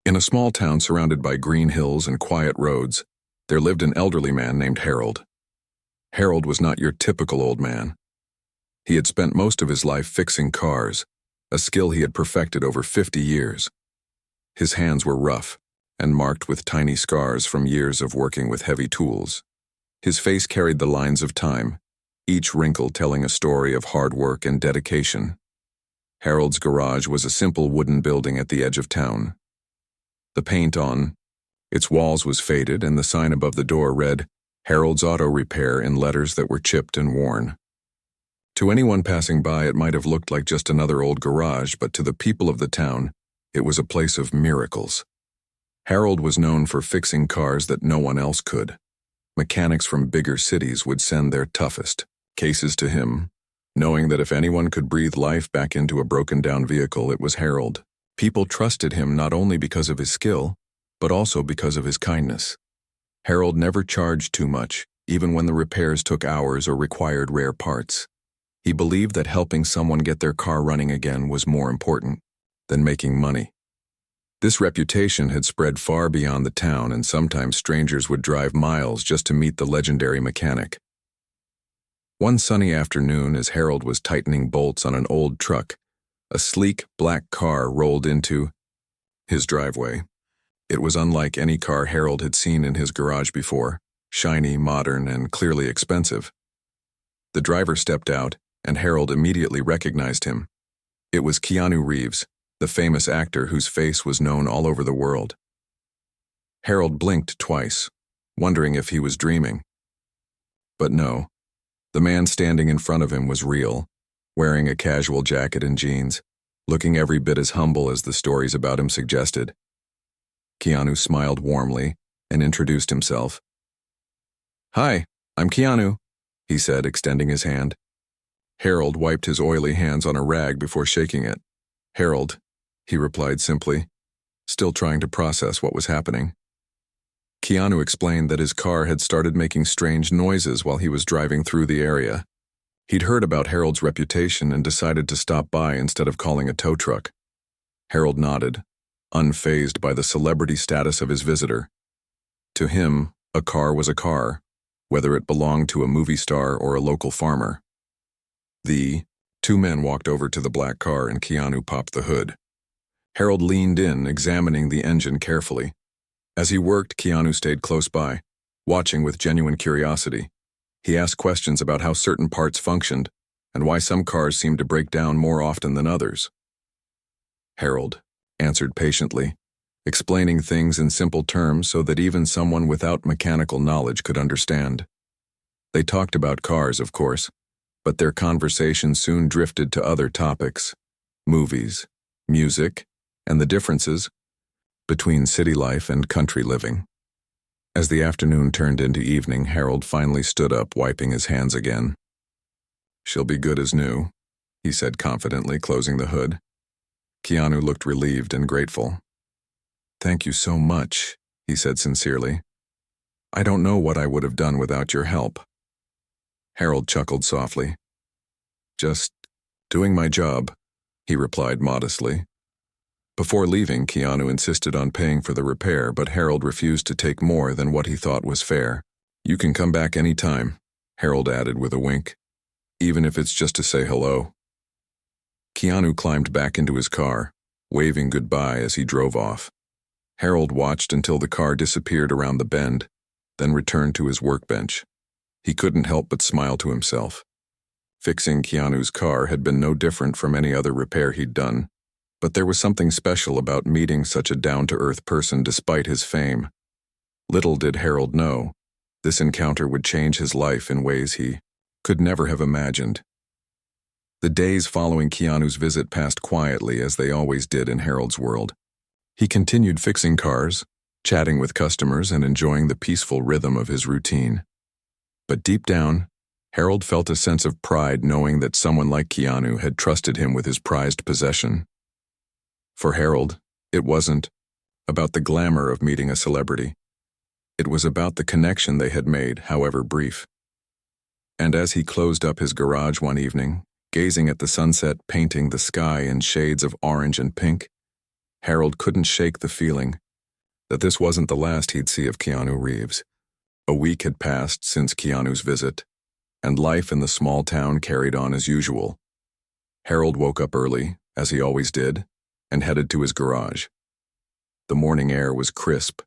In a small town surrounded by green hills and quiet roads, there lived an elderly man named Harold. Harold was not your typical old man. He had spent most of his life fixing cars, a skill he had perfected over 50 years. His hands were rough and marked with tiny scars from years of working with heavy tools. His face carried the lines of time, each wrinkle telling a story of hard work and dedication. Harold's garage was a simple wooden building at the edge of town. The paint on its walls was faded, and the sign above the door read, "Harold's Auto Repair," in letters that were chipped and worn. To anyone passing by, it might have looked like just another old garage, but to the people of the town, it was a place of miracles. Harold was known for fixing cars that no one else could. Mechanics from bigger cities would send their toughest cases to him, knowing that if anyone could breathe life back into a broken-down vehicle, it was Harold. People trusted him not only because of his skill, but also because of his kindness. Harold never charged too much, even when the repairs took hours or required rare parts. He believed that helping someone get their car running again was more important than making money. This reputation had spread far beyond the town, and sometimes strangers would drive miles just to meet the legendary mechanic. One sunny afternoon, as Harold was tightening bolts on an old truck, a sleek, black car rolled into his driveway. It was unlike any car Harold had seen in his garage before, shiny, modern, and clearly expensive. The driver stepped out, and Harold immediately recognized him. It was Keanu Reeves, the famous actor whose face was known all over the world. Harold blinked twice, wondering if he was dreaming. But no, the man standing in front of him was real, wearing a casual jacket and jeans, looking every bit as humble as the stories about him suggested. Keanu smiled warmly and introduced himself. "Hi, I'm Keanu," he said, extending his hand. Harold wiped his oily hands on a rag before shaking it. "Harold," he replied simply, still trying to process what was happening. Keanu explained that his car had started making strange noises while he was driving through the area. He'd heard about Harold's reputation and decided to stop by instead of calling a tow truck. Harold nodded, unfazed by the celebrity status of his visitor. To him, a car was a car, whether it belonged to a movie star or a local farmer. The two men walked over to the black car, and Keanu popped the hood. Harold leaned in, examining the engine carefully. As he worked, Keanu stayed close by, watching with genuine curiosity. He asked questions about how certain parts functioned and why some cars seemed to break down more often than others. Harold answered patiently, explaining things in simple terms so that even someone without mechanical knowledge could understand. They talked about cars, of course, but their conversation soon drifted to other topics: movies, music, and the differences between city life and country living. As the afternoon turned into evening, Harold finally stood up, wiping his hands again. "She'll be good as new," he said confidently, closing the hood. Keanu looked relieved and grateful. "Thank you so much," he said sincerely. "I don't know what I would have done without your help." Harold chuckled softly. "Just doing my job," he replied modestly. Before leaving, Keanu insisted on paying for the repair, but Harold refused to take more than what he thought was fair. "You can come back any time," Harold added with a wink, "even if it's just to say hello." Keanu climbed back into his car, waving goodbye as he drove off. Harold watched until the car disappeared around the bend, then returned to his workbench. He couldn't help but smile to himself. Fixing Keanu's car had been no different from any other repair he'd done, but there was something special about meeting such a down-to-earth person despite his fame. Little did Harold know, this encounter would change his life in ways he could never have imagined. The days following Keanu's visit passed quietly, as they always did in Harold's world. He continued fixing cars, chatting with customers, and enjoying the peaceful rhythm of his routine. But deep down, Harold felt a sense of pride knowing that someone like Keanu had trusted him with his prized possession. For Harold, it wasn't about the glamour of meeting a celebrity. It was about the connection they had made, however brief. And as he closed up his garage one evening, gazing at the sunset painting the sky in shades of orange and pink, Harold couldn't shake the feeling that this wasn't the last he'd see of Keanu Reeves. A week had passed since Keanu's visit, and life in the small town carried on as usual. Harold woke up early, as he always did, and headed to his garage. The morning air was crisp,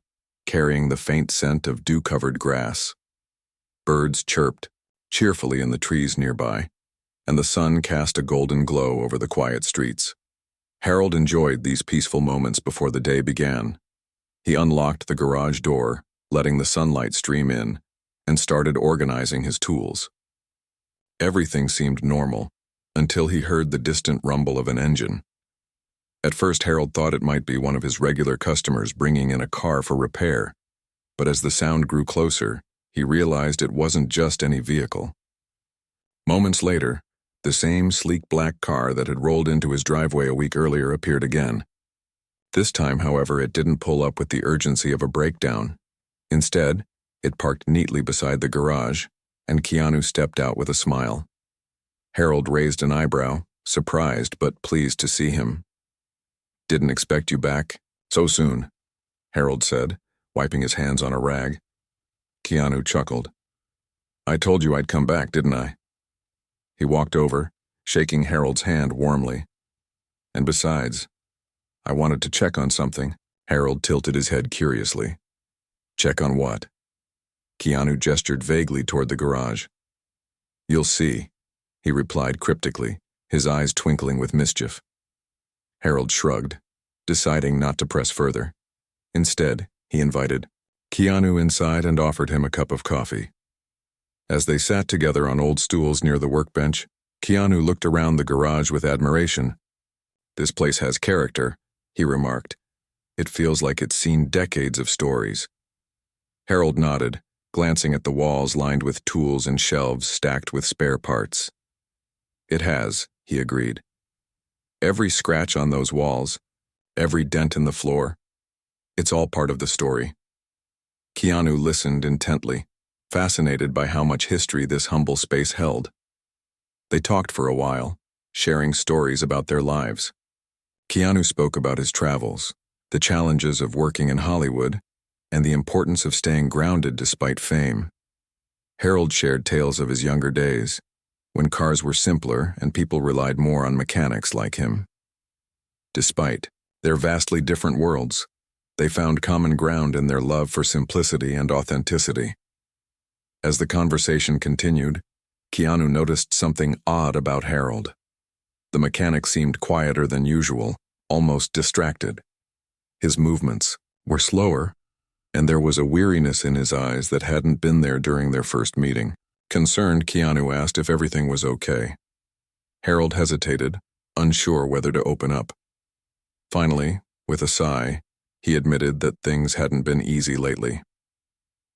carrying the faint scent of dew-covered grass. Birds chirped cheerfully in the trees nearby, and the sun cast a golden glow over the quiet streets. Harold enjoyed these peaceful moments before the day began. He unlocked the garage door, letting the sunlight stream in, and started organizing his tools. Everything seemed normal, until he heard the distant rumble of an engine. At first, Harold thought it might be one of his regular customers bringing in a car for repair, but as the sound grew closer, he realized it wasn't just any vehicle. Moments later, the same sleek black car that had rolled into his driveway a week earlier appeared again. This time, however, it didn't pull up with the urgency of a breakdown. Instead, it parked neatly beside the garage, and Keanu stepped out with a smile. Harold raised an eyebrow, surprised but pleased to see him. "Didn't expect you back so soon," Harold said, wiping his hands on a rag. Keanu chuckled. "I told you I'd come back, didn't I?" He walked over, shaking Harold's hand warmly. "And besides, I wanted to check on something." Harold tilted his head curiously. "Check on what?" Keanu gestured vaguely toward the garage. "You'll see," he replied cryptically, his eyes twinkling with mischief. Harold shrugged, deciding not to press further. Instead, he invited Keanu inside and offered him a cup of coffee. As they sat together on old stools near the workbench, Keanu looked around the garage with admiration. "This place has character," he remarked. "It feels like it's seen decades of stories." Harold nodded, glancing at the walls lined with tools and shelves stacked with spare parts. "It has," he agreed. "Every scratch on those walls, every dent in the floor, it's all part of the story." Keanu listened intently, fascinated by how much history this humble space held. They talked for a while, sharing stories about their lives. Keanu spoke about his travels, the challenges of working in Hollywood, and the importance of staying grounded despite fame. Harold shared tales of his younger days, when cars were simpler and people relied more on mechanics like him. Despite their vastly different worlds, they found common ground in their love for simplicity and authenticity. As the conversation continued, Keanu noticed something odd about Harold. The mechanic seemed quieter than usual, almost distracted. His movements were slower, and there was a weariness in his eyes that hadn't been there during their first meeting. Concerned, Keanu asked if everything was okay. Harold hesitated, unsure whether to open up. Finally, with a sigh, he admitted that things hadn't been easy lately.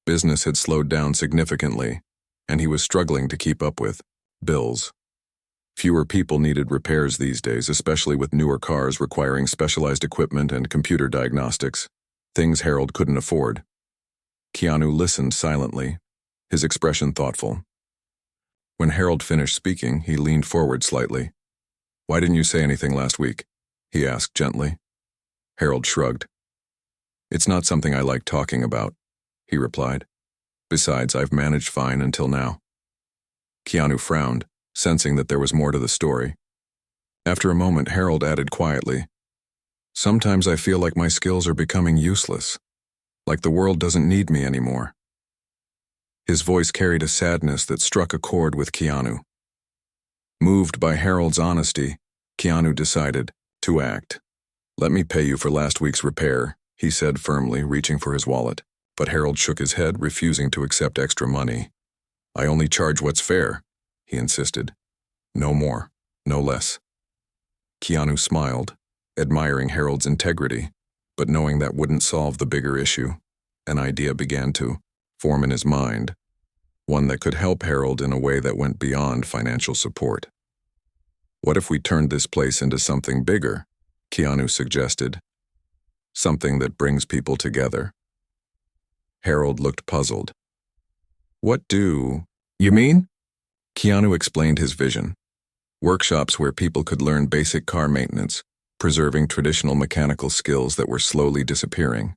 Business had slowed down significantly, and he was struggling to keep up with bills. Fewer people needed repairs these days, especially with newer cars requiring specialized equipment and computer diagnostics, things Harold couldn't afford. Keanu listened silently, his expression thoughtful. When Harold finished speaking, he leaned forward slightly. "Why didn't you say anything last week?" he asked gently. Harold shrugged. "It's not something I like talking about," he replied. "Besides, I've managed fine until now." Keanu frowned, sensing that there was more to the story. After a moment, Harold added quietly, "Sometimes I feel like my skills are becoming useless, like the world doesn't need me anymore." His voice carried a sadness that struck a chord with Keanu. Moved by Harold's honesty, Keanu decided to act. "Let me pay you for last week's repair," he said firmly, reaching for his wallet. But Harold shook his head, refusing to accept extra money. "I only charge what's fair," he insisted. "No more, no less." Keanu smiled, admiring Harold's integrity, but knowing that wouldn't solve the bigger issue. An idea began to form in his mind, one that could help Harold in a way that went beyond financial support. "What if we turned this place into something bigger?" Keanu suggested. "Something that brings people together." Harold looked puzzled. "What do you mean?" Keanu explained his vision. Workshops where people could learn basic car maintenance, preserving traditional mechanical skills that were slowly disappearing.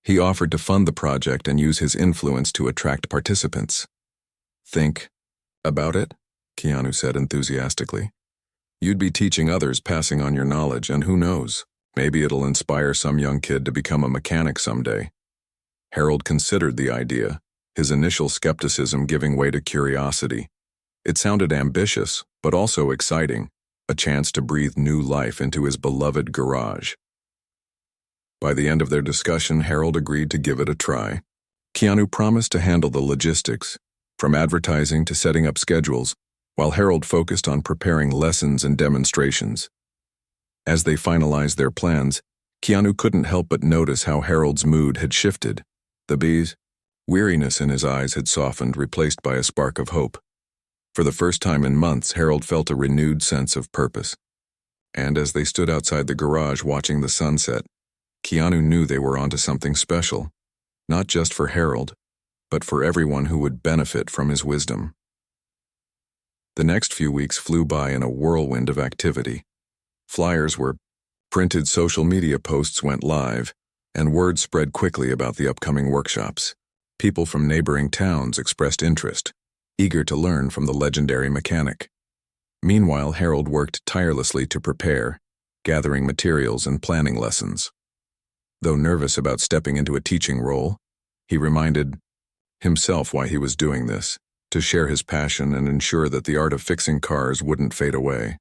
He offered to fund the project and use his influence to attract participants. "Think about it," Keanu said enthusiastically. "You'd be teaching others, passing on your knowledge, and who knows, maybe it'll inspire some young kid to become a mechanic someday." Harold considered the idea, his initial skepticism giving way to curiosity. It sounded ambitious, but also exciting, a chance to breathe new life into his beloved garage. By the end of their discussion, Harold agreed to give it a try. Keanu promised to handle the logistics, from advertising to setting up schedules, while Harold focused on preparing lessons and demonstrations. As they finalized their plans, Keanu couldn't help but notice how Harold's mood had shifted. The weariness in his eyes had softened, replaced by a spark of hope. For the first time in months, Harold felt a renewed sense of purpose. And as they stood outside the garage watching the sunset, Keanu knew they were onto something special, not just for Harold, but for everyone who would benefit from his wisdom. The next few weeks flew by in a whirlwind of activity. Flyers were printed, social media posts went live, and word spread quickly about the upcoming workshops. People from neighboring towns expressed interest, eager to learn from the legendary mechanic. Meanwhile, Harold worked tirelessly to prepare, gathering materials and planning lessons. Though nervous about stepping into a teaching role, he reminded himself why he was doing this, to share his passion and ensure that the art of fixing cars wouldn't fade away.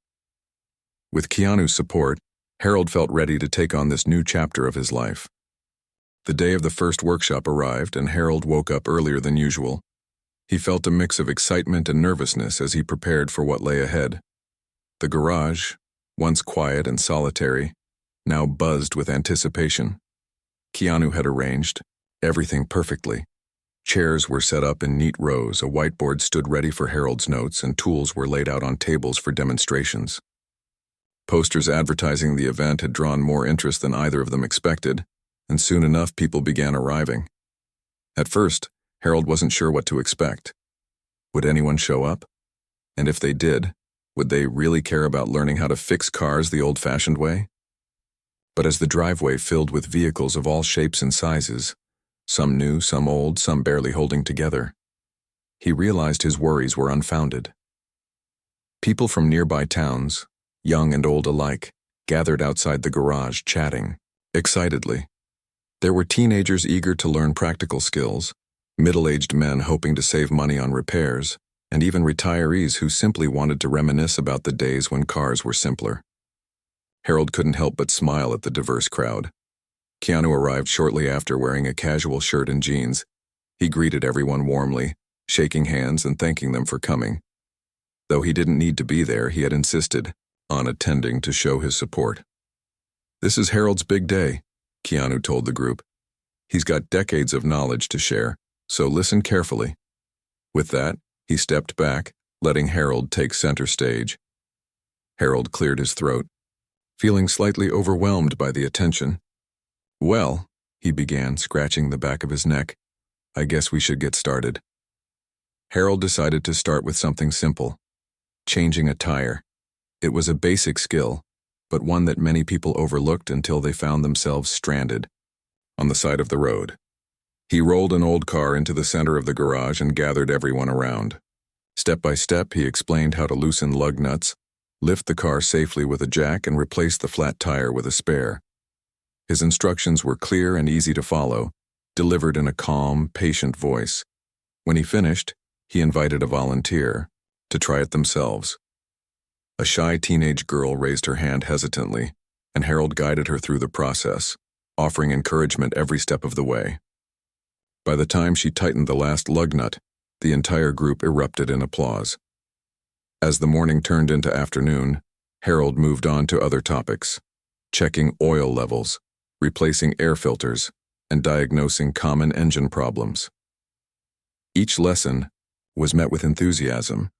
With Keanu's support, Harold felt ready to take on this new chapter of his life. The day of the first workshop arrived, and Harold woke up earlier than usual. He felt a mix of excitement and nervousness as he prepared for what lay ahead. The garage, once quiet and solitary, now buzzed with anticipation. Keanu had arranged everything perfectly. Chairs were set up in neat rows, a whiteboard stood ready for Harold's notes, and tools were laid out on tables for demonstrations. Posters advertising the event had drawn more interest than either of them expected, and soon enough people began arriving. At first, Harold wasn't sure what to expect. Would anyone show up? And if they did, would they really care about learning how to fix cars the old-fashioned way? But as the driveway filled with vehicles of all shapes and sizes, some new, some old, some barely holding together, he realized his worries were unfounded. People from nearby towns, young and old alike, gathered outside the garage chatting excitedly. There were teenagers eager to learn practical skills, middle-aged men hoping to save money on repairs, and even retirees who simply wanted to reminisce about the days when cars were simpler. Harold couldn't help but smile at the diverse crowd. Keanu arrived shortly after, wearing a casual shirt and jeans. He greeted everyone warmly, shaking hands and thanking them for coming. Though he didn't need to be there, he had insisted on attending to show his support. "This is Harold's big day," Keanu told the group. "He's got decades of knowledge to share, so listen carefully." With that, he stepped back, letting Harold take center stage. Harold cleared his throat, feeling slightly overwhelmed by the attention. "Well," he began, scratching the back of his neck, "I guess we should get started." Harold decided to start with something simple: changing a tire. It was a basic skill, but one that many people overlooked until they found themselves stranded on the side of the road. He rolled an old car into the center of the garage and gathered everyone around. Step by step, he explained how to loosen lug nuts, lift the car safely with a jack, and replace the flat tire with a spare. His instructions were clear and easy to follow, delivered in a calm, patient voice. When he finished, he invited a volunteer to try it themselves. A shy teenage girl raised her hand hesitantly, and Harold guided her through the process, offering encouragement every step of the way. By the time she tightened the last lug nut, the entire group erupted in applause. As the morning turned into afternoon, Harold moved on to other topics, checking oil levels, replacing air filters, and diagnosing common engine problems. Each lesson was met with enthusiasm,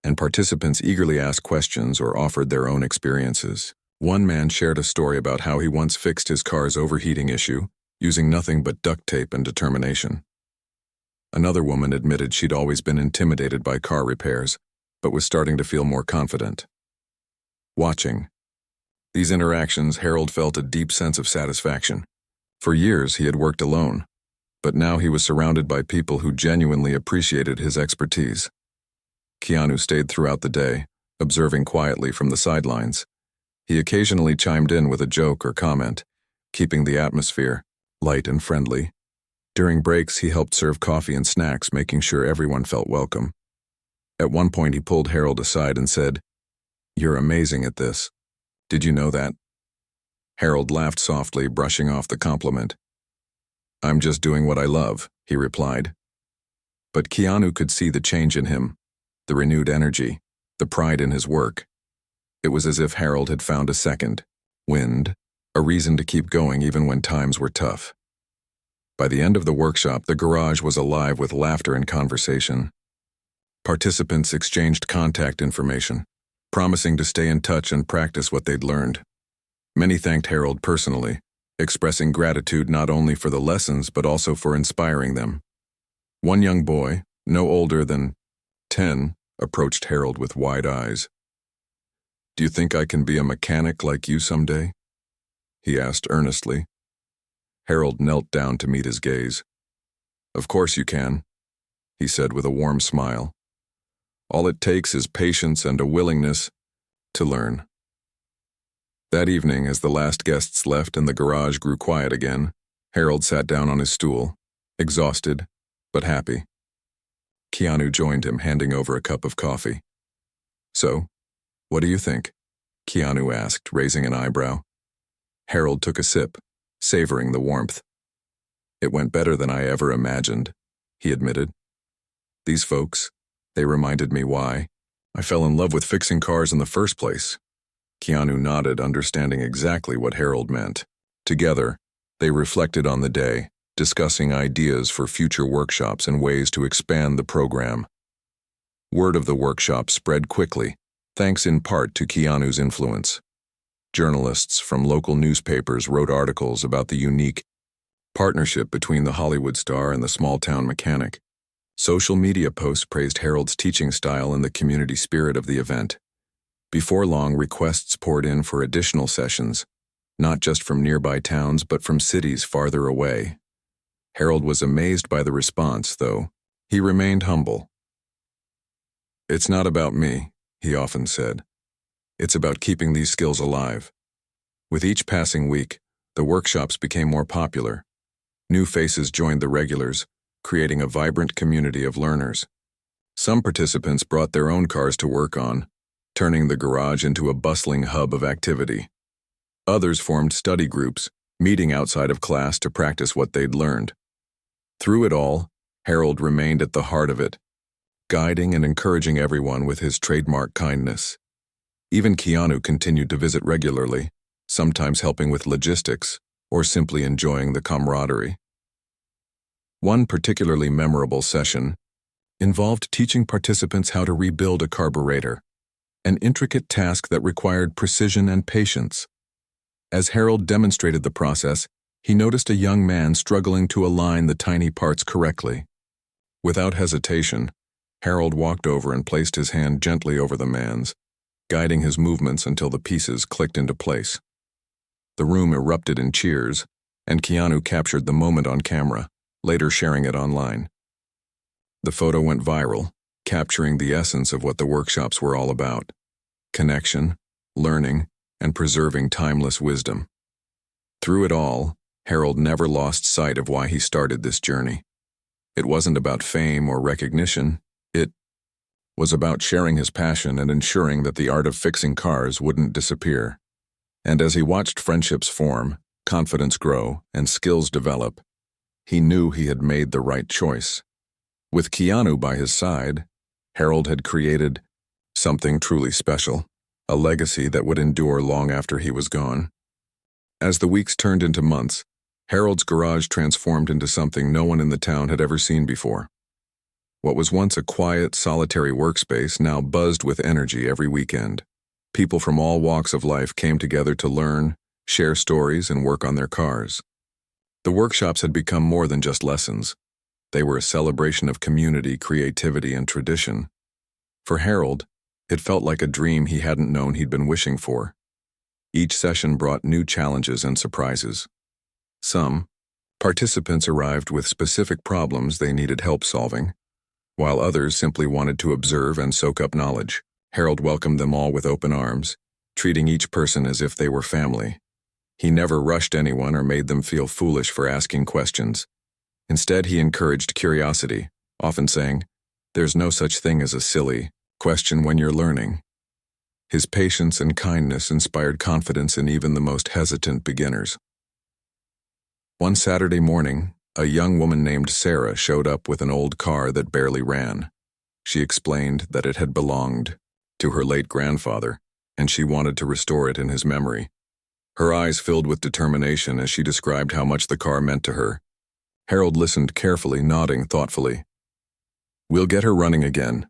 and participants eagerly asked questions or offered their own experiences. One man shared a story about how he once fixed his car's overheating issue, using nothing but duct tape and determination. Another woman admitted she'd always been intimidated by car repairs, but was starting to feel more confident. Watching These interactions, Harold felt a deep sense of satisfaction. For years, he had worked alone, but now he was surrounded by people who genuinely appreciated his expertise. Keanu stayed throughout the day, observing quietly from the sidelines. He occasionally chimed in with a joke or comment, keeping the atmosphere light and friendly. During breaks, he helped serve coffee and snacks, making sure everyone felt welcome. At one point, he pulled Harold aside and said, "You're amazing at this. Did you know that?" Harold laughed softly, brushing off the compliment. "I'm just doing what I love," he replied. But Keanu could see the change in him, the renewed energy, the pride in his work. It was as if Harold had found a second wind, a reason to keep going even when times were tough. By the end of the workshop, the garage was alive with laughter and conversation. Participants exchanged contact information, promising to stay in touch and practice what they'd learned. Many thanked Harold personally, expressing gratitude not only for the lessons but also for inspiring them. One young boy, no older than 10, approached Harold with wide eyes. "Do you think I can be a mechanic like you someday?" he asked earnestly. Harold knelt down to meet his gaze. "Of course you can," he said with a warm smile. "All it takes is patience and a willingness to learn." That evening, as the last guests left and the garage grew quiet again, Harold sat down on his stool, exhausted but happy. Keanu joined him, handing over a cup of coffee. "So, what do you think?" Keanu asked, raising an eyebrow. Harold took a sip, savoring the warmth. "It went better than I ever imagined," he admitted. "These folks, they reminded me why I fell in love with fixing cars in the first place." Keanu nodded, understanding exactly what Harold meant. Together, they reflected on the day, discussing ideas for future workshops and ways to expand the program. Word of the workshop spread quickly, thanks in part to Keanu's influence. Journalists from local newspapers wrote articles about the unique partnership between the Hollywood star and the small-town mechanic. Social media posts praised Harold's teaching style and the community spirit of the event. Before long, requests poured in for additional sessions, not just from nearby towns but from cities farther away. Harold was amazed by the response, though. He remained humble. "It's not about me," he often said. "It's about keeping these skills alive." With each passing week, the workshops became more popular. New faces joined the regulars, creating a vibrant community of learners. Some participants brought their own cars to work on, turning the garage into a bustling hub of activity. Others formed study groups, meeting outside of class to practice what they'd learned. Through it all, Harold remained at the heart of it, guiding and encouraging everyone with his trademark kindness. Even Keanu continued to visit regularly, sometimes helping with logistics or simply enjoying the camaraderie. One particularly memorable session involved teaching participants how to rebuild a carburetor, an intricate task that required precision and patience. As Harold demonstrated the process, he noticed a young man struggling to align the tiny parts correctly. Without hesitation, Harold walked over and placed his hand gently over the man's, guiding his movements until the pieces clicked into place. The room erupted in cheers, and Keanu captured the moment on camera, later sharing it online. The photo went viral, capturing the essence of what the workshops were all about: connection, learning, and preserving timeless wisdom. Through it all, Harold never lost sight of why he started this journey. It wasn't about fame or recognition. It was about sharing his passion and ensuring that the art of fixing cars wouldn't disappear. And as he watched friendships form, confidence grow, and skills develop, he knew he had made the right choice. With Keanu by his side, Harold had created something truly special, a legacy that would endure long after he was gone. As the weeks turned into months, Harold's garage transformed into something no one in the town had ever seen before. What was once a quiet, solitary workspace now buzzed with energy every weekend. People from all walks of life came together to learn, share stories, and work on their cars. The workshops had become more than just lessons. They were a celebration of community, creativity, and tradition. For Harold, it felt like a dream he hadn't known he'd been wishing for. Each session brought new challenges and surprises. Some participants arrived with specific problems they needed help solving, while others simply wanted to observe and soak up knowledge. Harold welcomed them all with open arms, treating each person as if they were family. He never rushed anyone or made them feel foolish for asking questions. Instead, he encouraged curiosity, often saying, "There's no such thing as a silly question when you're learning." His patience and kindness inspired confidence in even the most hesitant beginners. One Saturday morning, a young woman named Sarah showed up with an old car that barely ran. She explained that it had belonged to her late grandfather, and she wanted to restore it in his memory. Her eyes filled with determination as she described how much the car meant to her. Harold listened carefully, nodding thoughtfully. "We'll get her running again,"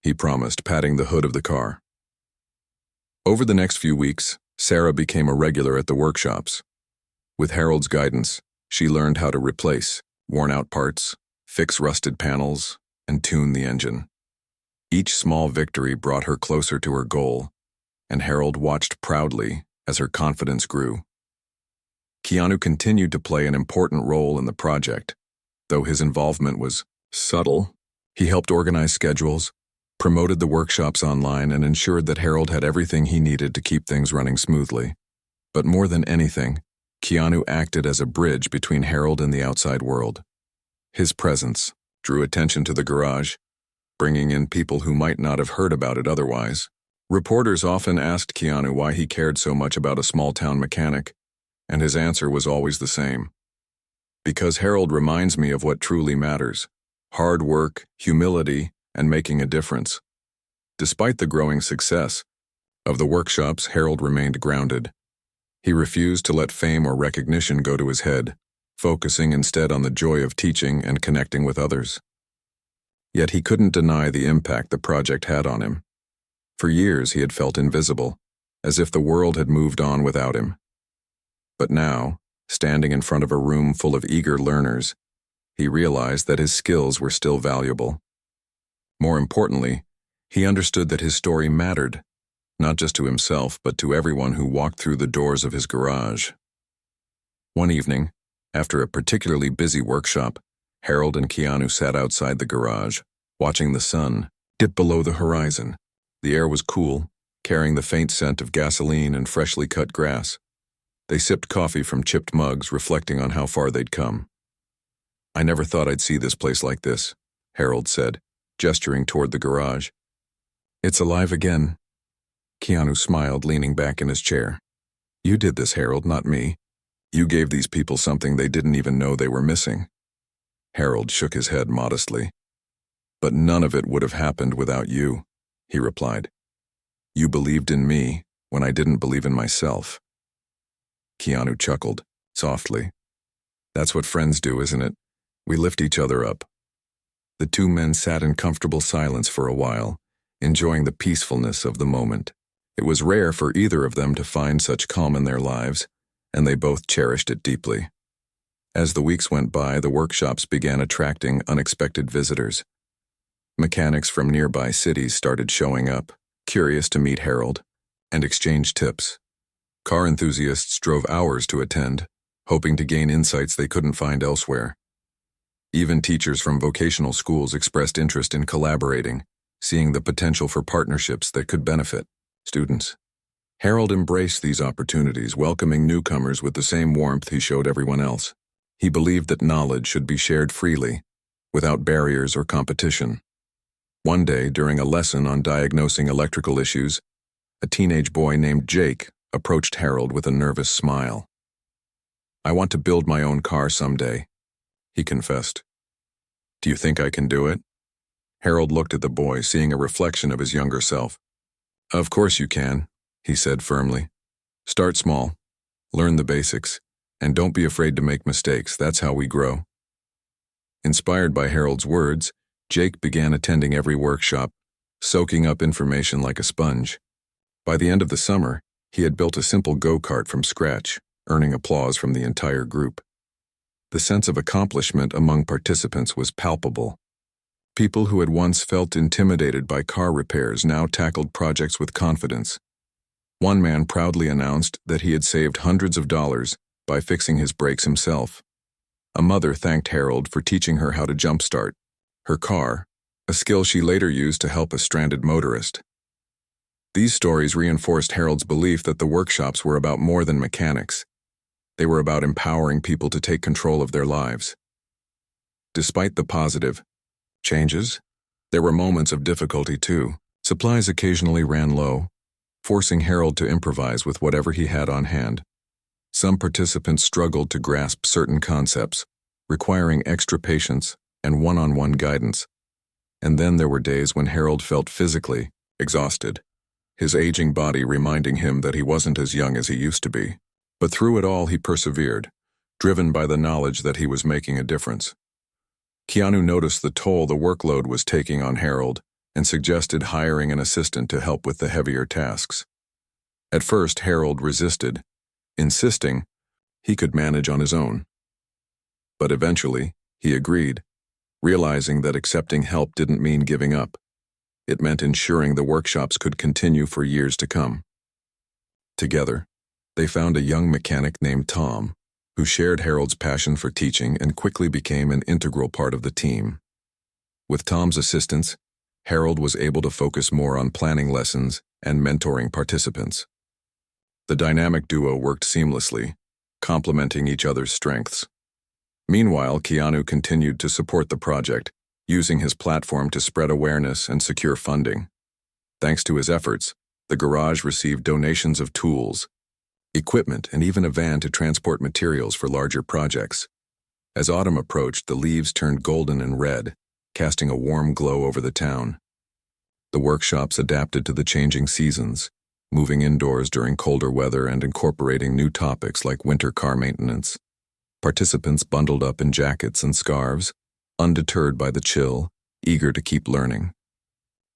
he promised, patting the hood of the car. Over the next few weeks, Sarah became a regular at the workshops. With Harold's guidance, she learned how to replace worn-out parts, fix rusted panels, and tune the engine. Each small victory brought her closer to her goal, and Harold watched proudly as her confidence grew. Keanu continued to play an important role in the project, though his involvement was subtle. He helped organize schedules, promoted the workshops online, and ensured that Harold had everything he needed to keep things running smoothly. But more than anything, Keanu acted as a bridge between Harold and the outside world. His presence drew attention to the garage, bringing in people who might not have heard about it otherwise. Reporters often asked Keanu why he cared so much about a small-town mechanic, and his answer was always the same. "Because Harold reminds me of what truly matters: hard work, humility, and making a difference." Despite the growing success of the workshops, Harold remained grounded. He refused to let fame or recognition go to his head, focusing instead on the joy of teaching and connecting with others. Yet he couldn't deny the impact the project had on him. For years he had felt invisible, as if the world had moved on without him. But now, standing in front of a room full of eager learners, he realized that his skills were still valuable. More importantly, he understood that his story mattered, not just to himself, but to everyone who walked through the doors of his garage. One evening, after a particularly busy workshop, Harold and Keanu sat outside the garage, watching the sun dip below the horizon. The air was cool, carrying the faint scent of gasoline and freshly cut grass. They sipped coffee from chipped mugs, reflecting on how far they'd come. "I never thought I'd see this place like this," Harold said, gesturing toward the garage. "It's alive again." Keanu smiled, leaning back in his chair. "You did this, Harold, not me. You gave these people something they didn't even know they were missing." Harold shook his head modestly. "But none of it would have happened without you," he replied. "You believed in me when I didn't believe in myself." Keanu chuckled, softly. "That's what friends do, isn't it? We lift each other up." The two men sat in comfortable silence for a while, enjoying the peacefulness of the moment. It was rare for either of them to find such calm in their lives, and they both cherished it deeply. As the weeks went by, the workshops began attracting unexpected visitors. Mechanics from nearby cities started showing up, curious to meet Harold, and exchange tips. Car enthusiasts drove hours to attend, hoping to gain insights they couldn't find elsewhere. Even teachers from vocational schools expressed interest in collaborating, seeing the potential for partnerships that could benefit students. Harold embraced these opportunities, welcoming newcomers with the same warmth he showed everyone else. He believed that knowledge should be shared freely, without barriers or competition. One day, during a lesson on diagnosing electrical issues, a teenage boy named Jake approached Harold with a nervous smile. "I want to build my own car someday," he confessed. "Do you think I can do it?" Harold looked at the boy, seeing a reflection of his younger self. "Of course you can," he said firmly. "Start small, learn the basics, and don't be afraid to make mistakes. That's how we grow." Inspired by Harold's words, Jake began attending every workshop, soaking up information like a sponge. By the end of the summer, he had built a simple go-kart from scratch, earning applause from the entire group. The sense of accomplishment among participants was palpable. People who had once felt intimidated by car repairs now tackled projects with confidence. One man proudly announced that he had saved hundreds of dollars by fixing his brakes himself. A mother thanked Harold for teaching her how to jumpstart her car, a skill she later used to help a stranded motorist. These stories reinforced Harold's belief that the workshops were about more than mechanics. They were about empowering people to take control of their lives. Despite the positive changes, there were moments of difficulty too. Supplies occasionally ran low, forcing Harold to improvise with whatever he had on hand. Some participants struggled to grasp certain concepts, requiring extra patience and one-on-one guidance. And then there were days when Harold felt physically exhausted, his aging body reminding him that he wasn't as young as he used to be. But through it all he persevered, driven by the knowledge that he was making a difference. Keanu noticed the toll the workload was taking on Harold and suggested hiring an assistant to help with the heavier tasks. At first, Harold resisted, insisting he could manage on his own. But eventually, he agreed, realizing that accepting help didn't mean giving up. It meant ensuring the workshops could continue for years to come. Together, they found a young mechanic named Tom, who shared Harold's passion for teaching and quickly became an integral part of the team. With Tom's assistance, Harold was able to focus more on planning lessons and mentoring participants. The dynamic duo worked seamlessly, complementing each other's strengths. Meanwhile, Keanu continued to support the project, using his platform to spread awareness and secure funding. Thanks to his efforts, the garage received donations of tools, equipment, and even a van to transport materials for larger projects. As autumn approached, the leaves turned golden and red, casting a warm glow over the town. The workshops adapted to the changing seasons, moving indoors during colder weather and incorporating new topics like winter car maintenance. Participants bundled up in jackets and scarves, undeterred by the chill, eager to keep learning.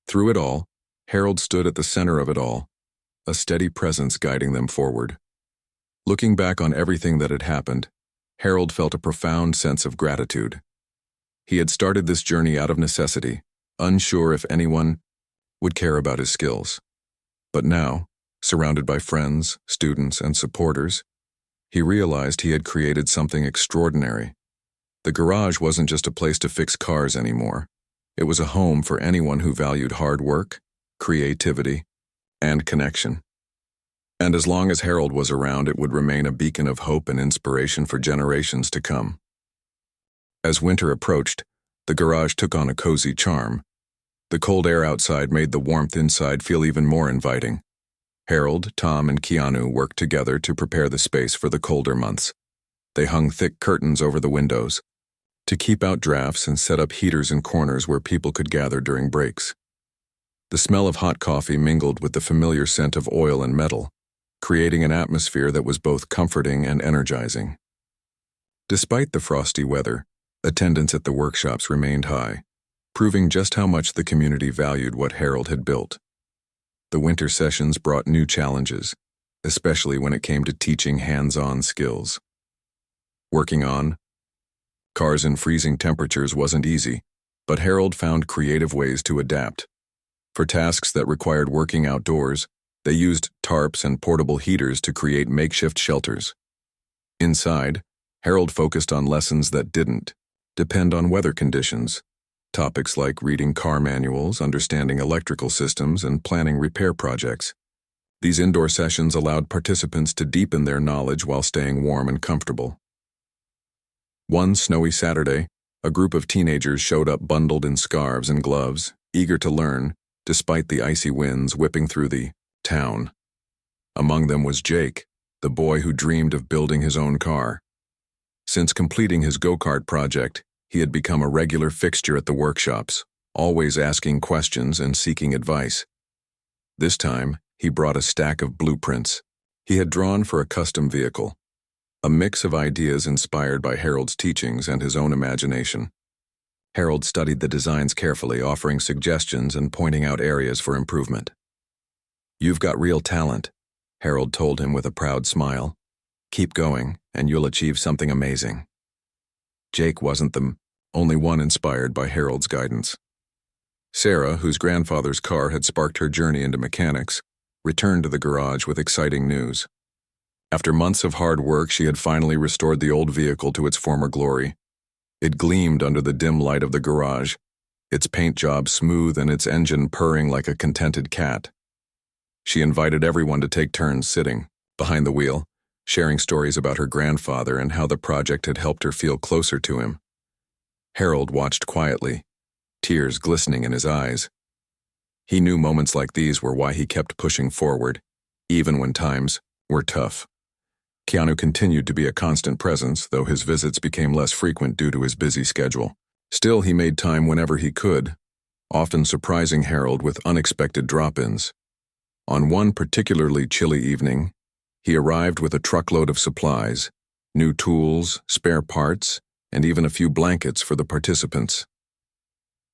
Through it all, Harold stood at the center of it all, a steady presence guiding them forward. Looking back on everything that had happened, Harold felt a profound sense of gratitude. He had started this journey out of necessity, unsure if anyone would care about his skills. But now, surrounded by friends, students, and supporters, he realized he had created something extraordinary. The garage wasn't just a place to fix cars anymore. It was a home for anyone who valued hard work, creativity, and connection. And as long as Harold was around, it would remain a beacon of hope and inspiration for generations to come. As winter approached, the garage took on a cozy charm. The cold air outside made the warmth inside feel even more inviting. Harold, Tom, and Keanu worked together to prepare the space for the colder months. They hung thick curtains over the windows to keep out drafts and set up heaters in corners where people could gather during breaks. The smell of hot coffee mingled with the familiar scent of oil and metal, creating an atmosphere that was both comforting and energizing. Despite the frosty weather, attendance at the workshops remained high, proving just how much the community valued what Harold had built. The winter sessions brought new challenges, especially when it came to teaching hands-on skills. Working on cars in freezing temperatures wasn't easy, but Harold found creative ways to adapt. For tasks that required working outdoors, they used tarps and portable heaters to create makeshift shelters. Inside, Harold focused on lessons that didn't depend on weather conditions. Topics like reading car manuals, understanding electrical systems, and planning repair projects. These indoor sessions allowed participants to deepen their knowledge while staying warm and comfortable. One snowy Saturday, a group of teenagers showed up bundled in scarves and gloves, eager to learn, despite the icy winds whipping through the town. Among them was Jake, the boy who dreamed of building his own car. Since completing his go-kart project, he had become a regular fixture at the workshops, always asking questions and seeking advice. This time, he brought a stack of blueprints he had drawn for a custom vehicle, a mix of ideas inspired by Harold's teachings and his own imagination. Harold studied the designs carefully, offering suggestions and pointing out areas for improvement. "You've got real talent," Harold told him with a proud smile. "Keep going, and you'll achieve something amazing." Jake wasn't the only one inspired by Harold's guidance. Sarah, whose grandfather's car had sparked her journey into mechanics, returned to the garage with exciting news. After months of hard work, she had finally restored the old vehicle to its former glory. It gleamed under the dim light of the garage, its paint job smooth and its engine purring like a contented cat. She invited everyone to take turns sitting behind the wheel, sharing stories about her grandfather and how the project had helped her feel closer to him. Harold watched quietly, tears glistening in his eyes. He knew moments like these were why he kept pushing forward, even when times were tough. Keanu continued to be a constant presence, though his visits became less frequent due to his busy schedule. Still, he made time whenever he could, often surprising Harold with unexpected drop-ins. On one particularly chilly evening, he arrived with a truckload of supplies, new tools, spare parts, and even a few blankets for the participants.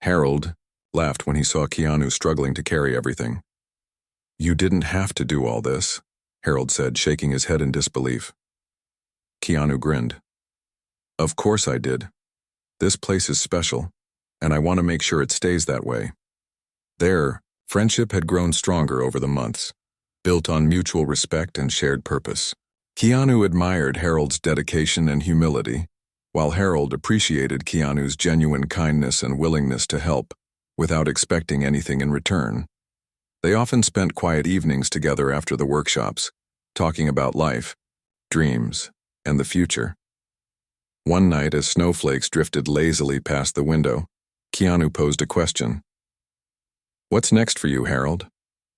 Harold laughed when he saw Keanu struggling to carry everything. "You didn't have to do all this," Harold said, shaking his head in disbelief. Keanu grinned. "Of course I did. This place is special, and I want to make sure it stays that way." Their friendship had grown stronger over the months, built on mutual respect and shared purpose. Keanu admired Harold's dedication and humility, while Harold appreciated Keanu's genuine kindness and willingness to help, without expecting anything in return. They often spent quiet evenings together after the workshops, talking about life, dreams, and the future. One night, as snowflakes drifted lazily past the window, Keanu posed a question. "What's next for you, Harold?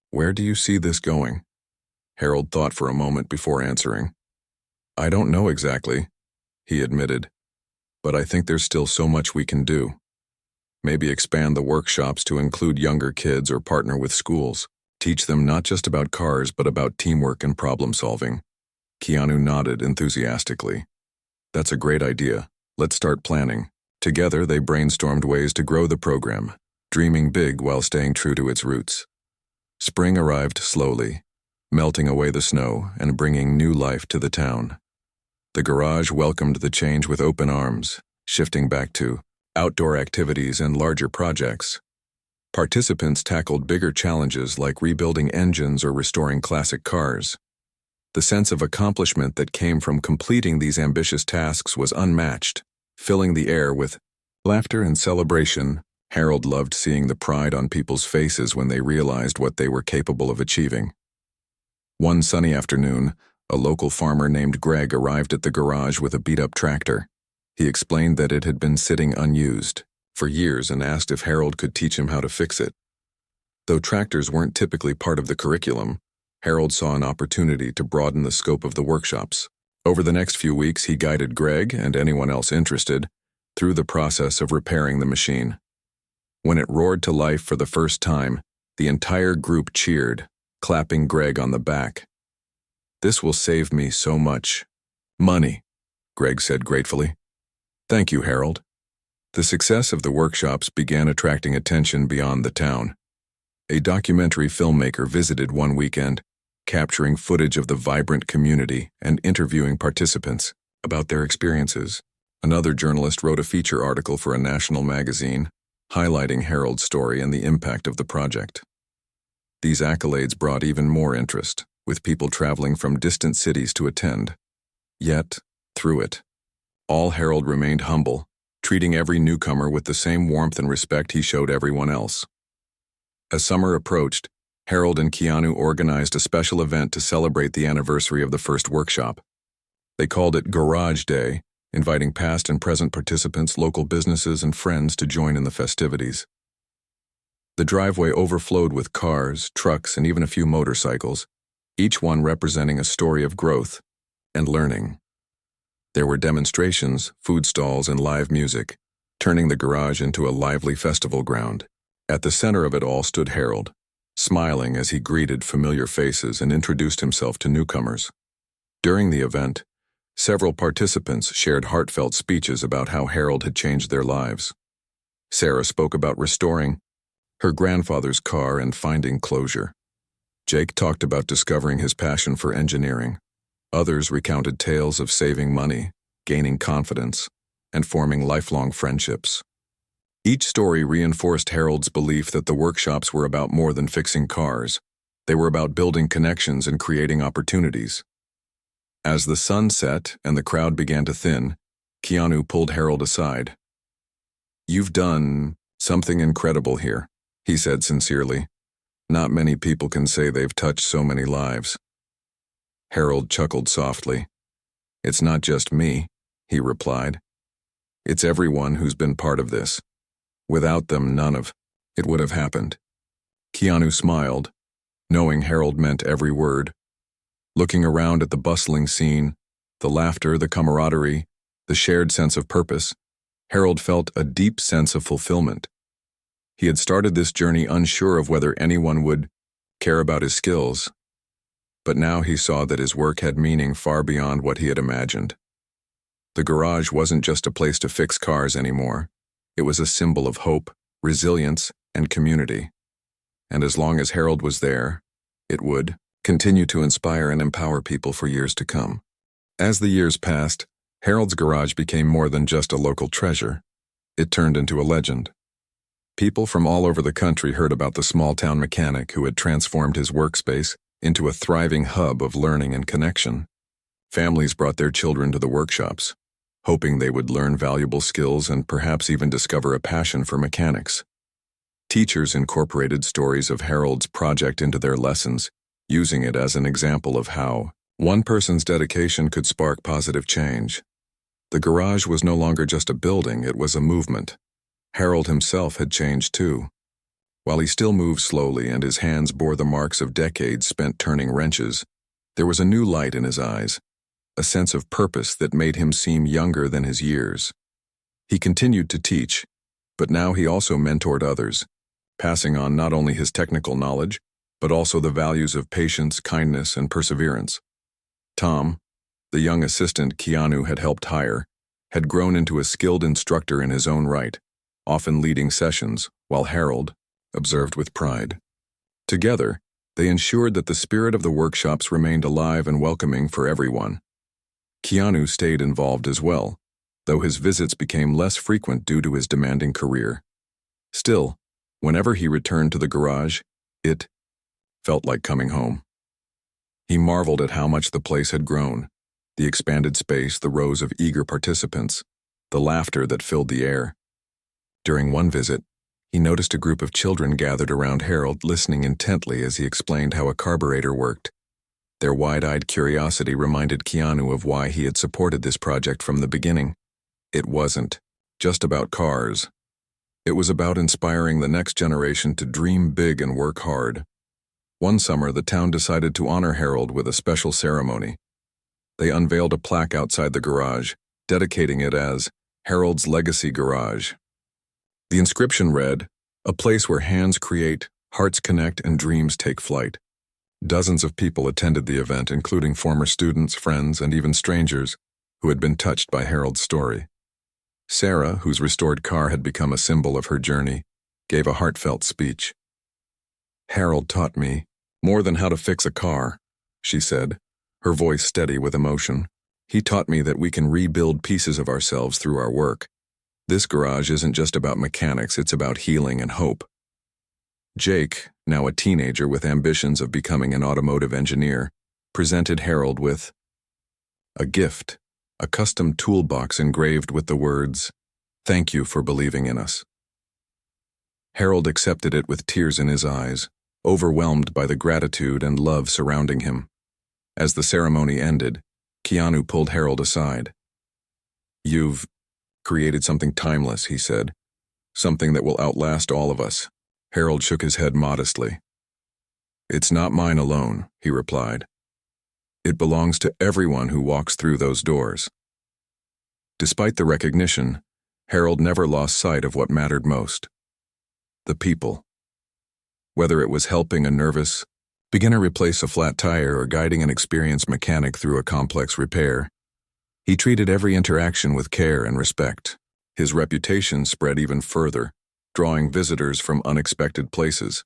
Where do you see this going?" Harold thought for a moment before answering. "I don't know exactly," he admitted, "but I think there's still so much we can do. Maybe expand the workshops to include younger kids or partner with schools. Teach them not just about cars but about teamwork and problem solving." Keanu nodded enthusiastically. "That's a great idea. Let's start planning." Together they brainstormed ways to grow the program, dreaming big while staying true to its roots. Spring arrived slowly, melting away the snow and bringing new life to the town. The garage welcomed the change with open arms, shifting back to outdoor activities and larger projects. Participants tackled bigger challenges like rebuilding engines or restoring classic cars. The sense of accomplishment that came from completing these ambitious tasks was unmatched, filling the air with laughter and celebration. Harold loved seeing the pride on people's faces when they realized what they were capable of achieving. One sunny afternoon, a local farmer named Greg arrived at the garage with a beat-up tractor. He explained that it had been sitting unused for years and asked if Harold could teach him how to fix it. Though tractors weren't typically part of the curriculum, Harold saw an opportunity to broaden the scope of the workshops. Over the next few weeks, he guided Greg and anyone else interested through the process of repairing the machine. When it roared to life for the first time, the entire group cheered, clapping Greg on the back. "This will save me so much money," Greg said gratefully. "Thank you, Harold." The success of the workshops began attracting attention beyond the town. A documentary filmmaker visited one weekend, capturing footage of the vibrant community and interviewing participants about their experiences. Another journalist wrote a feature article for a national magazine, highlighting Harold's story and the impact of the project. These accolades brought even more interest, with people traveling from distant cities to attend. Yet, through it all, Harold remained humble, treating every newcomer with the same warmth and respect he showed everyone else. As summer approached, Harold and Keanu organized a special event to celebrate the anniversary of the first workshop. They called it Garage Day, inviting past and present participants, local businesses, and friends to join in the festivities. The driveway overflowed with cars, trucks, and even a few motorcycles, each one representing a story of growth and learning. There were demonstrations, food stalls, and live music, turning the garage into a lively festival ground. At the center of it all stood Harold, smiling as he greeted familiar faces and introduced himself to newcomers. During the event, several participants shared heartfelt speeches about how Harold had changed their lives. Sarah spoke about restoring her grandfather's car and finding closure. Jake talked about discovering his passion for engineering. Others recounted tales of saving money, gaining confidence, and forming lifelong friendships. Each story reinforced Harold's belief that the workshops were about more than fixing cars. They were about building connections and creating opportunities. As the sun set and the crowd began to thin, Keanu pulled Harold aside. "You've done something incredible here," he said sincerely. "Not many people can say they've touched so many lives." Harold chuckled softly. "It's not just me," he replied. "It's everyone who's been part of this. Without them, none of it would have happened." Keanu smiled, knowing Harold meant every word. Looking around at the bustling scene, the laughter, the camaraderie, the shared sense of purpose, Harold felt a deep sense of fulfillment. He had started this journey unsure of whether anyone would care about his skills, but now he saw that his work had meaning far beyond what he had imagined. The garage wasn't just a place to fix cars anymore. It was a symbol of hope, resilience, and community. And as long as Harold was there, it would continue to inspire and empower people for years to come. As the years passed, Harold's garage became more than just a local treasure. It turned into a legend. People from all over the country heard about the small-town mechanic who had transformed his workspace into a thriving hub of learning and connection. Families brought their children to the workshops, hoping they would learn valuable skills and perhaps even discover a passion for mechanics. Teachers incorporated stories of Harold's project into their lessons, using it as an example of how one person's dedication could spark positive change. The garage was no longer just a building, it was a movement. Harold himself had changed too. While he still moved slowly and his hands bore the marks of decades spent turning wrenches, there was a new light in his eyes, a sense of purpose that made him seem younger than his years. He continued to teach, but now he also mentored others, passing on not only his technical knowledge, but also the values of patience, kindness, and perseverance. Tom, the young assistant Keanu had helped hire, had grown into a skilled instructor in his own right, often leading sessions, while Harold observed with pride. Together, they ensured that the spirit of the workshops remained alive and welcoming for everyone. Keanu stayed involved as well, though his visits became less frequent due to his demanding career. Still, whenever he returned to the garage, it felt like coming home. He marveled at how much the place had grown, the expanded space, the rows of eager participants, the laughter that filled the air. During one visit, he noticed a group of children gathered around Harold listening intently as he explained how a carburetor worked. Their wide-eyed curiosity reminded Keanu of why he had supported this project from the beginning. It wasn't just about cars. It was about inspiring the next generation to dream big and work hard. One summer, the town decided to honor Harold with a special ceremony. They unveiled a plaque outside the garage, dedicating it as Harold's Legacy Garage. The inscription read, "A place where hands create, hearts connect, and dreams take flight." Dozens of people attended the event, including former students, friends, and even strangers who had been touched by Harold's story. Sarah, whose restored car had become a symbol of her journey, gave a heartfelt speech. "Harold taught me more than how to fix a car," she said, her voice steady with emotion. "He taught me that we can rebuild pieces of ourselves through our work. This garage isn't just about mechanics, it's about healing and hope." Jake, now a teenager with ambitions of becoming an automotive engineer, presented Harold with a gift, a custom toolbox engraved with the words, "Thank you for believing in us." Harold accepted it with tears in his eyes, overwhelmed by the gratitude and love surrounding him. As the ceremony ended, Keanu pulled Harold aside. "You've created something timeless," he said. "Something that will outlast all of us." Harold shook his head modestly. "It's not mine alone," he replied. "It belongs to everyone who walks through those doors." Despite the recognition, Harold never lost sight of what mattered most: the people. Whether it was helping a nervous beginner replace a flat tire or guiding an experienced mechanic through a complex repair, he treated every interaction with care and respect. His reputation spread even further, drawing visitors from unexpected places.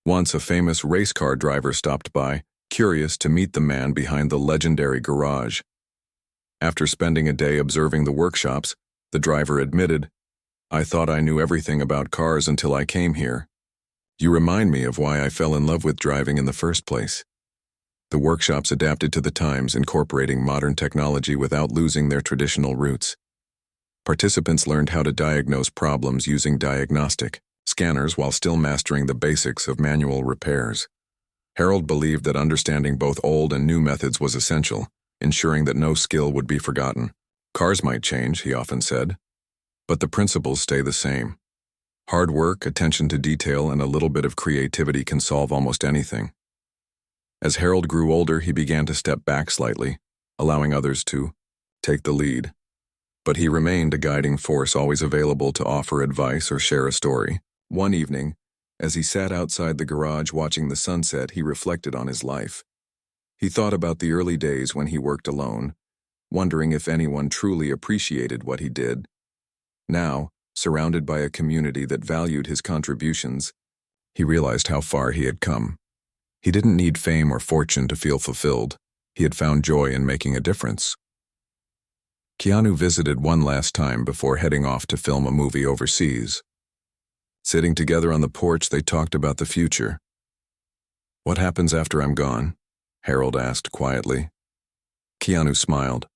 Once a famous race car driver stopped by, curious to meet the man behind the legendary garage. After spending a day observing the workshops, the driver admitted, "I thought I knew everything about cars until I came here. You remind me of why I fell in love with driving in the first place. The workshops adapted to the times, incorporating modern technology without losing their traditional roots. Participants learned how to diagnose problems using diagnostic scanners while still mastering the basics of manual repairs. Harold believed that understanding both old and new methods was essential, ensuring that no skill would be forgotten. Cars might change, he often said, but the principles stay the same. Hard work, attention to detail, and a little bit of creativity can solve almost anything. As Harold grew older, he began to step back slightly, allowing others to take the lead. But he remained a guiding force, always available to offer advice or share a story. One evening, as he sat outside the garage watching the sunset, he reflected on his life. He thought about the early days when he worked alone, wondering if anyone truly appreciated what he did. Now, surrounded by a community that valued his contributions, he realized how far he had come. He didn't need fame or fortune to feel fulfilled. He had found joy in making a difference. Keanu visited one last time before heading off to film a movie overseas. Sitting together on the porch, they talked about the future. "What happens after I'm gone?" Harold asked quietly. Keanu smiled.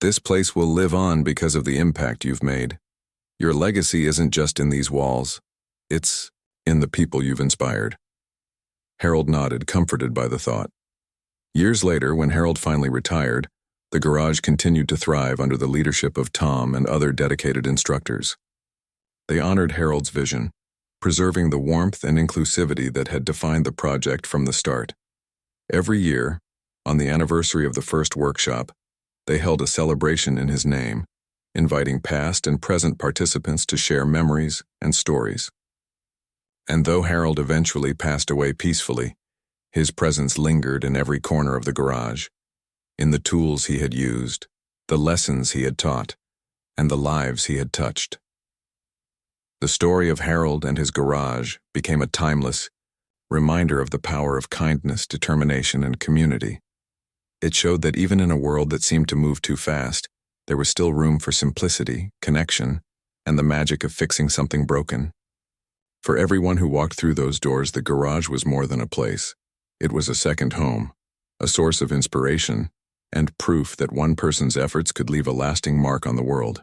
"This place will live on because of the impact you've made. Your legacy isn't just in these walls. It's in the people you've inspired." Harold nodded, comforted by the thought. Years later, when Harold finally retired, the garage continued to thrive under the leadership of Tom and other dedicated instructors. They honored Harold's vision, preserving the warmth and inclusivity that had defined the project from the start. Every year, on the anniversary of the first workshop, they held a celebration in his name, inviting past and present participants to share memories and stories. And though Harold eventually passed away peacefully, his presence lingered in every corner of the garage, in the tools he had used, the lessons he had taught, and the lives he had touched. The story of Harold and his garage became a timeless reminder of the power of kindness, determination, and community. It showed that even in a world that seemed to move too fast, there was still room for simplicity, connection, and the magic of fixing something broken. For everyone who walked through those doors, the garage was more than a place. It was a second home, a source of inspiration, and proof that one person's efforts could leave a lasting mark on the world.